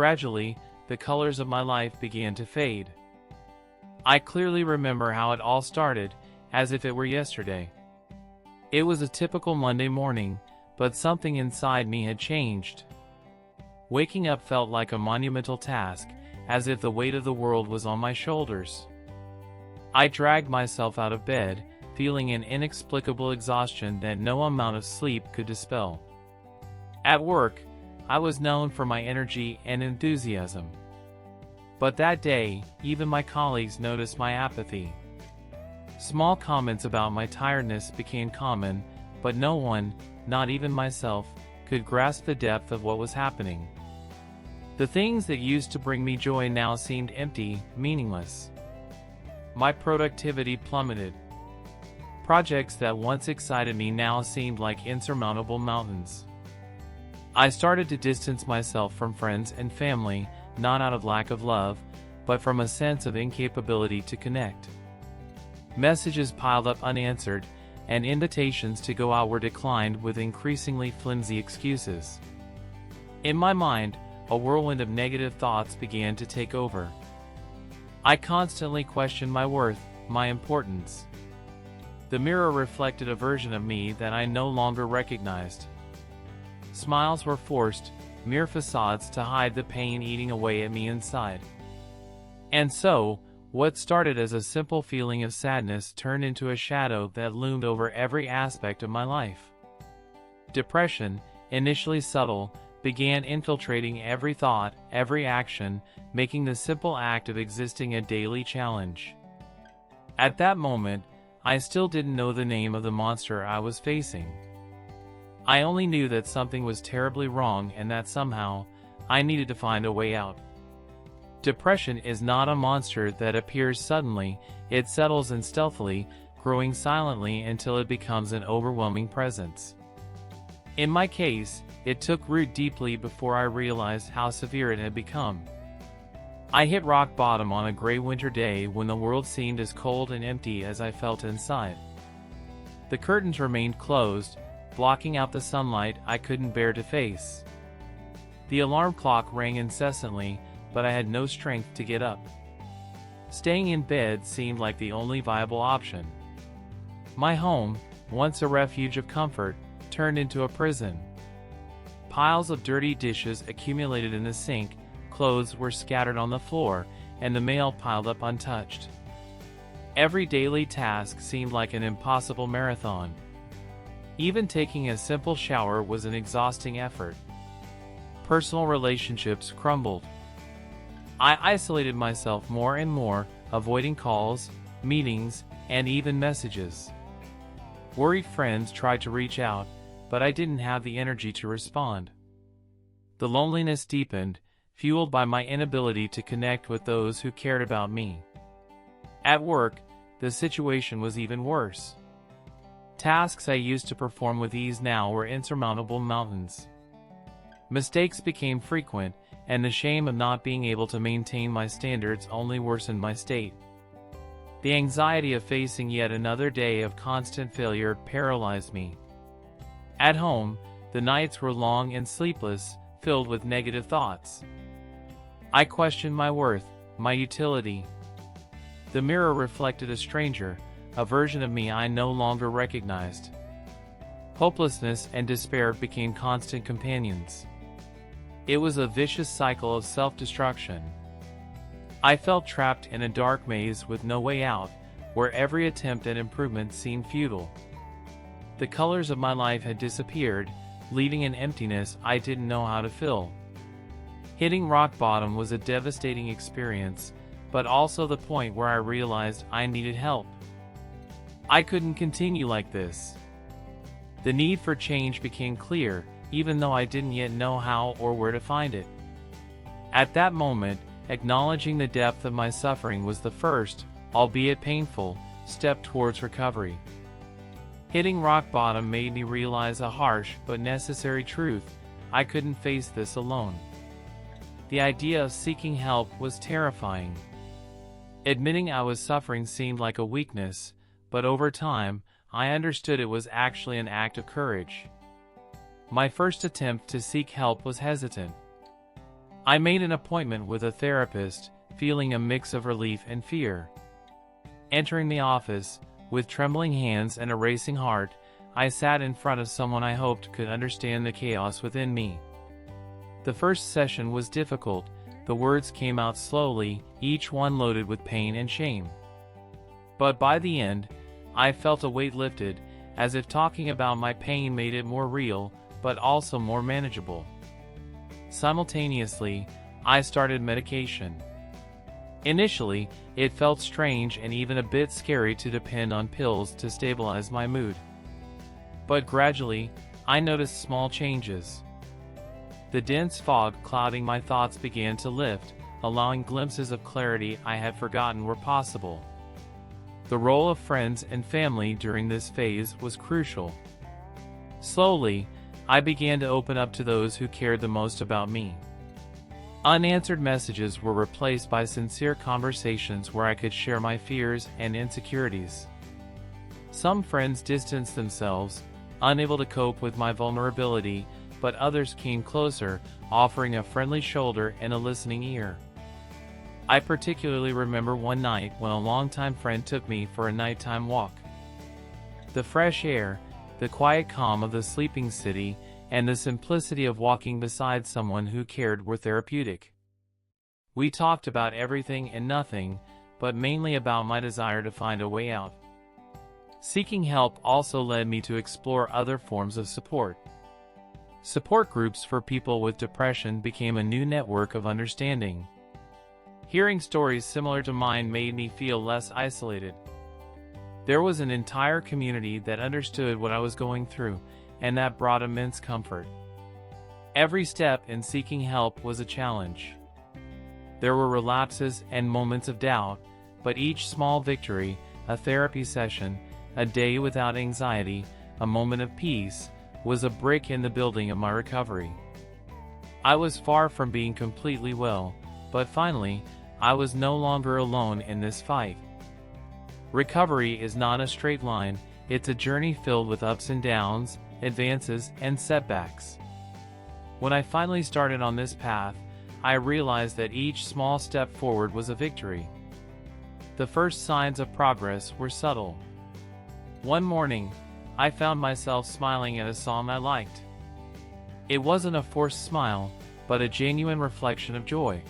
Gradually, the colors of my life began to fade. I clearly remember how it all started, as if it were yesterday. It was a typical Monday morning, but something inside me had changed. Waking up felt like a monumental task, as if the weight of the world was on my shoulders. I dragged myself out of bed, feeling an inexplicable exhaustion that no amount of sleep could dispel. At work, I was known for my energy and enthusiasm. But that day, even my colleagues noticed my apathy. Small comments about my tiredness became common, but no one, not even myself, could grasp the depth of what was happening. The things that used to bring me joy now seemed empty, meaningless. My productivity plummeted. Projects that once excited me now seemed like insurmountable mountains. I started to distance myself from friends and family, not out of lack of love, but from a sense of incapability to connect. Messages piled up unanswered, and invitations to go out were declined with increasingly flimsy excuses. In my mind, a whirlwind of negative thoughts began to take over. I constantly questioned my worth, my importance. The mirror reflected a version of me that I no longer recognized. Smiles were forced, mere facades to hide the pain eating away at me inside. And so, what started as a simple feeling of sadness turned into a shadow that loomed over every aspect of my life. Depression, initially subtle, began infiltrating every thought, every action, making the simple act of existing a daily challenge. At that moment, I still didn't know the name of the monster I was facing. I only knew that something was terribly wrong and that somehow, I needed to find a way out. Depression is not a monster that appears suddenly, it settles in stealthily, growing silently until it becomes an overwhelming presence. In my case, it took root deeply before I realized how severe it had become. I hit rock bottom on a gray winter day when the world seemed as cold and empty as I felt inside. The curtains remained closed, blocking out the sunlight I couldn't bear to face. The alarm clock rang incessantly, but I had no strength to get up. Staying in bed seemed like the only viable option. My home, once a refuge of comfort, turned into a prison. Piles of dirty dishes accumulated in the sink, clothes were scattered on the floor, and the mail piled up untouched. Every daily task seemed like an impossible marathon. Even taking a simple shower was an exhausting effort. Personal relationships crumbled. I isolated myself more and more, avoiding calls, meetings, and even messages. Worried friends tried to reach out, but I didn't have the energy to respond. The loneliness deepened, fueled by my inability to connect with those who cared about me. At work, the situation was even worse. Tasks I used to perform with ease now were insurmountable mountains. Mistakes became frequent, and the shame of not being able to maintain my standards only worsened my state. The anxiety of facing yet another day of constant failure paralyzed me. At home, the nights were long and sleepless, filled with negative thoughts. I questioned my worth, my utility. The mirror reflected a stranger, a version of me I no longer recognized. Hopelessness and despair became constant companions. It was a vicious cycle of self-destruction. I felt trapped in a dark maze with no way out, where every attempt at improvement seemed futile. The colors of my life had disappeared, leaving an emptiness I didn't know how to fill. Hitting rock bottom was a devastating experience, but also the point where I realized I needed help. I couldn't continue like this. The need for change became clear, even though I didn't yet know how or where to find it. At that moment, acknowledging the depth of my suffering was the first, albeit painful, step towards recovery. Hitting rock bottom made me realize a harsh but necessary truth: I couldn't face this alone. The idea of seeking help was terrifying. Admitting I was suffering seemed like a weakness, but over time, I understood it was actually an act of courage. My first attempt to seek help was hesitant. I made an appointment with a therapist, feeling a mix of relief and fear. Entering the office, with trembling hands and a racing heart, I sat in front of someone I hoped could understand the chaos within me. The first session was difficult. The words came out slowly, each one loaded with pain and shame. But by the end, I felt a weight lifted, as if talking about my pain made it more real, but also more manageable. Simultaneously, I started medication. Initially, it felt strange and even a bit scary to depend on pills to stabilize my mood. But gradually, I noticed small changes. The dense fog clouding my thoughts began to lift, allowing glimpses of clarity I had forgotten were possible. The role of friends and family during this phase was crucial. Slowly, I began to open up to those who cared the most about me. Unanswered messages were replaced by sincere conversations where I could share my fears and insecurities. Some friends distanced themselves, unable to cope with my vulnerability, but others came closer, offering a friendly shoulder and a listening ear. I particularly remember one night when a longtime friend took me for a nighttime walk. The fresh air, the quiet calm of the sleeping city, and the simplicity of walking beside someone who cared were therapeutic. We talked about everything and nothing, but mainly about my desire to find a way out. Seeking help also led me to explore other forms of support. Support groups for people with depression became a new network of understanding. Hearing stories similar to mine made me feel less isolated. There was an entire community that understood what I was going through, and that brought immense comfort. Every step in seeking help was a challenge. There were relapses and moments of doubt, but each small victory, a therapy session, a day without anxiety, a moment of peace, was a brick in the building of my recovery. I was far from being completely well, but finally, I was no longer alone in this fight. Recovery is not a straight line, it's a journey filled with ups and downs, advances, and setbacks. When I finally started on this path, I realized that each small step forward was a victory. The first signs of progress were subtle. One morning, I found myself smiling at a song I liked. It wasn't a forced smile, but a genuine reflection of joy.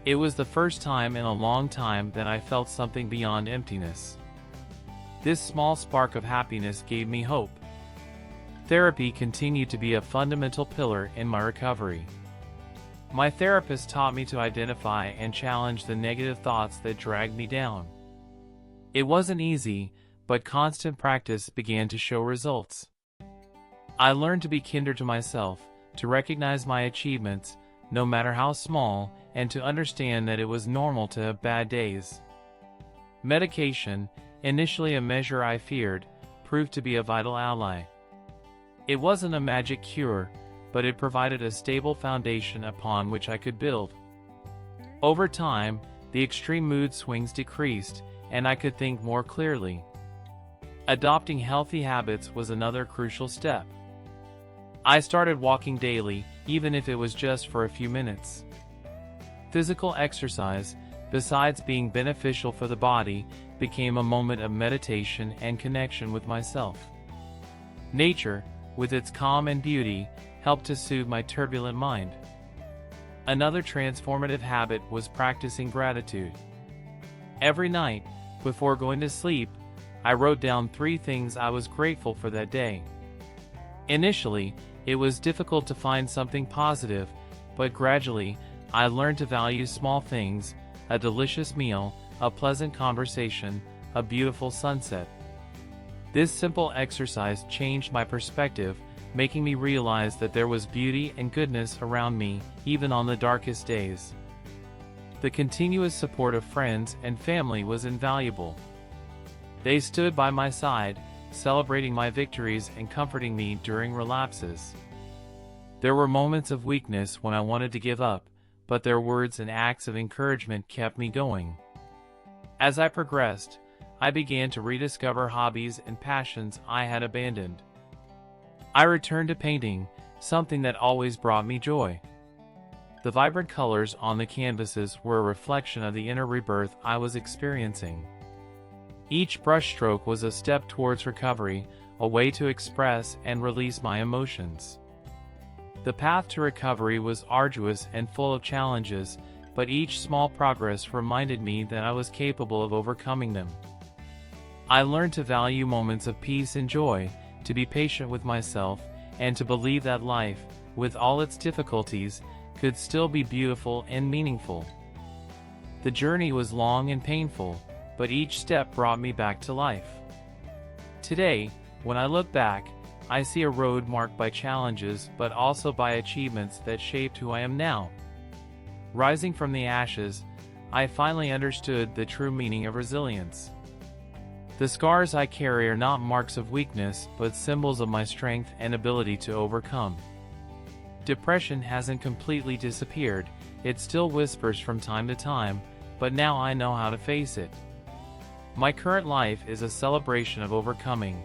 It was the first time in a long time that I felt something beyond emptiness. This small spark of happiness gave me hope. Therapy continued to be a fundamental pillar in my recovery. My therapist taught me to identify and challenge the negative thoughts that dragged me down. It wasn't easy, but constant practice began to show results. I learned to be kinder to myself, to recognize my achievements, no matter how small, and to understand that it was normal to have bad days. Medication, initially a measure I feared, proved to be a vital ally. It wasn't a magic cure, but it provided a stable foundation upon which I could build. Over time, the extreme mood swings decreased, and I could think more clearly. Adopting healthy habits was another crucial step. I started walking daily, even if it was just for a few minutes. Physical exercise, besides being beneficial for the body, became a moment of meditation and connection with myself. Nature, with its calm and beauty, helped to soothe my turbulent mind. Another transformative habit was practicing gratitude. Every night, before going to sleep, I wrote down 3 things I was grateful for that day. Initially, it was difficult to find something positive, but gradually, I learned to value small things: a delicious meal, a pleasant conversation, a beautiful sunset. This simple exercise changed my perspective, making me realize that there was beauty and goodness around me, even on the darkest days. The continuous support of friends and family was invaluable. They stood by my side, celebrating my victories and comforting me during relapses. There were moments of weakness when I wanted to give up, but their words and acts of encouragement kept me going. As I progressed, I began to rediscover hobbies and passions I had abandoned. I returned to painting, something that always brought me joy. The vibrant colors on the canvases were a reflection of the inner rebirth I was experiencing. Each brushstroke was a step towards recovery, a way to express and release my emotions. The path to recovery was arduous and full of challenges, but each small progress reminded me that I was capable of overcoming them. I learned to value moments of peace and joy, to be patient with myself, and to believe that life, with all its difficulties, could still be beautiful and meaningful. The journey was long and painful, but each step brought me back to life. Today, when I look back, I see a road marked by challenges but also by achievements that shaped who I am now. Rising from the ashes, I finally understood the true meaning of resilience. The scars I carry are not marks of weakness, but symbols of my strength and ability to overcome. Depression hasn't completely disappeared, it still whispers from time to time, but now I know how to face it. My current life is a celebration of overcoming.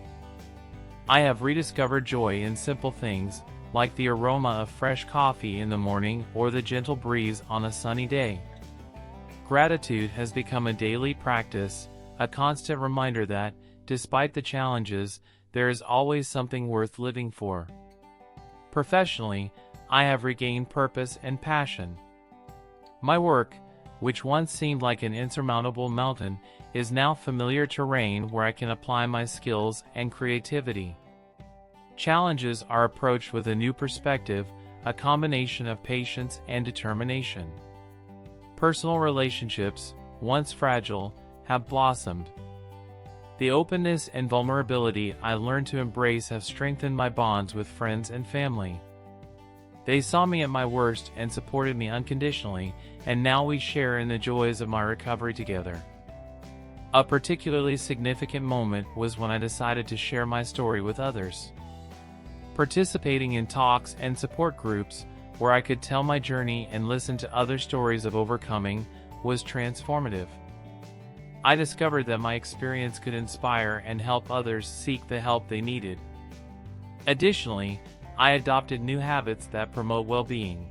I have rediscovered joy in simple things, like the aroma of fresh coffee in the morning or the gentle breeze on a sunny day. Gratitude has become a daily practice, a constant reminder that, despite the challenges, there is always something worth living for. Professionally, I have regained purpose and passion. My work, which once seemed like an insurmountable mountain, is now familiar terrain where I can apply my skills and creativity. Challenges are approached with a new perspective, a combination of patience and determination. Personal relationships, once fragile, have blossomed. The openness and vulnerability I learned to embrace have strengthened my bonds with friends and family. They saw me at my worst and supported me unconditionally, and now we share in the joys of my recovery together. A particularly significant moment was when I decided to share my story with others. Participating in talks and support groups, where I could tell my journey and listen to other stories of overcoming, was transformative. I discovered that my experience could inspire and help others seek the help they needed. Additionally, I adopted new habits that promote well-being.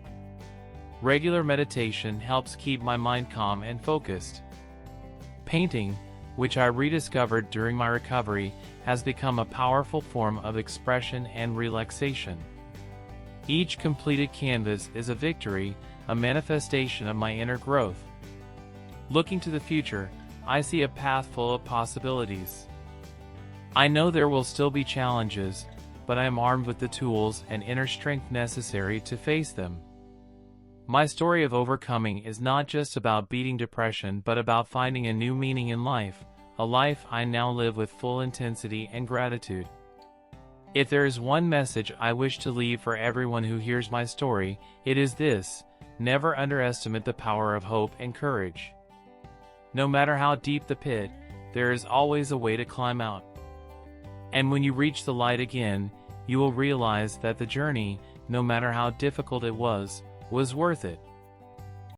Regular meditation helps keep my mind calm and focused. Painting, which I rediscovered during my recovery, has become a powerful form of expression and relaxation. Each completed canvas is a victory, a manifestation of my inner growth. Looking to the future, I see a path full of possibilities. I know there will still be challenges, but I am armed with the tools and inner strength necessary to face them. My story of overcoming is not just about beating depression, but about finding a new meaning in life, a life I now live with full intensity and gratitude. If there is one message I wish to leave for everyone who hears my story, it is this: never underestimate the power of hope and courage. No matter how deep the pit, there is always a way to climb out. And when you reach the light again, you will realize that the journey, no matter how difficult it was worth it.